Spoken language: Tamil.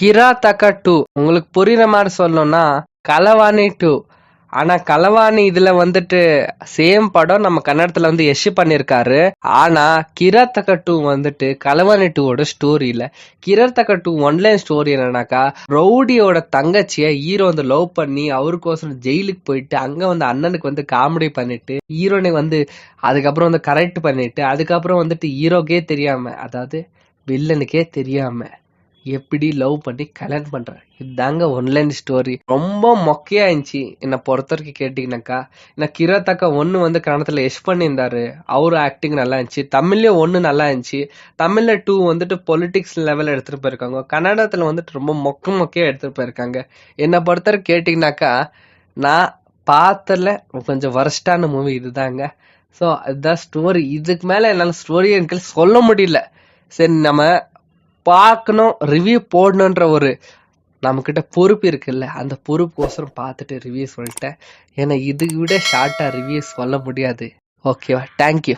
கிராத்தக 2 உங்களுக்கு புரியுற மாதிரி சொல்லணும்னா களவாணி 2. ஆனா களவாணி இதுல வந்துட்டு சேம் படம் நம்ம கன்னடத்துல வந்து யஷ் பண்ணிருக்காரு. ஆனா கிராத்தக 2 வந்துட்டு களவாணி 2வோட ஸ்டோரி இல்ல. கிராத்தக 2 ஒன்லைன் ஸ்டோரி என்னன்னாக்கா, ரவுடியோட தங்கச்சிய ஹீரோ வந்து லவ் பண்ணி அவருக்கோசரம் ஜெயிலுக்கு போயிட்டு அங்க வந்து அண்ணனுக்கு வந்து காமெடி பண்ணிட்டு ஹீரோனை வந்து அதுக்கப்புறம் வந்து கரெக்ட் பண்ணிட்டு அதுக்கப்புறம் வந்துட்டு ஹீரோக்கே தெரியாம, அதாவது வில்லனுக்கே தெரியாம எப்படி லவ் பண்ணி கல்யாணம் பண்றேன். இதுதாங்க ஒன்லைன் ஸ்டோரி. ரொம்ப மொக்கையா இருந்துச்சு என்ன பொறுத்த வரைக்கும் கேட்டீங்கன்னாக்கா. நான் கிராத்தக்கா 1 வந்து கன்னடத்துல யஷ் பண்ணியிருந்தாரு, அவரு ஆக்டிங் நல்லா இருந்துச்சு. தமிழ்லயும் 1 நல்லா இருந்துச்சு. தமிழ்ல 2 வந்துட்டு பொலிட்டிக்ஸ் லெவல் எடுத்துட்டு போயிருக்காங்க. கன்னடத்துல வந்துட்டு ரொம்ப மொக்கையா எடுத்துட்டு போயிருக்காங்க. என்னை பொறுத்த வரைக்கும் கேட்டீங்கன்னாக்கா, நான் பார்த்தல கொஞ்சம் வர்ஸ்டான மூவி இதுதாங்க. ஸோ இதுதான் ஸ்டோரி. இதுக்கு மேல என்னால ஸ்டோரி எனக்கு சொல்ல முடியல. சரி, நம்ம பார்க்கணும், ரிவ்யூ போடணுன்ற ஒரு நம்மக்கிட்ட பொறுப்பு இருக்குல்ல, அந்த பொறுப்புக்கோசரம் பார்த்துட்டு ரிவ்யூ சொல்லிட்டேன். ஏன்னா இதுக்கு விட ஷார்ட்டா ரிவ்யூ சொல்ல முடியாது. ஓகேவா? தேங்க்யூ.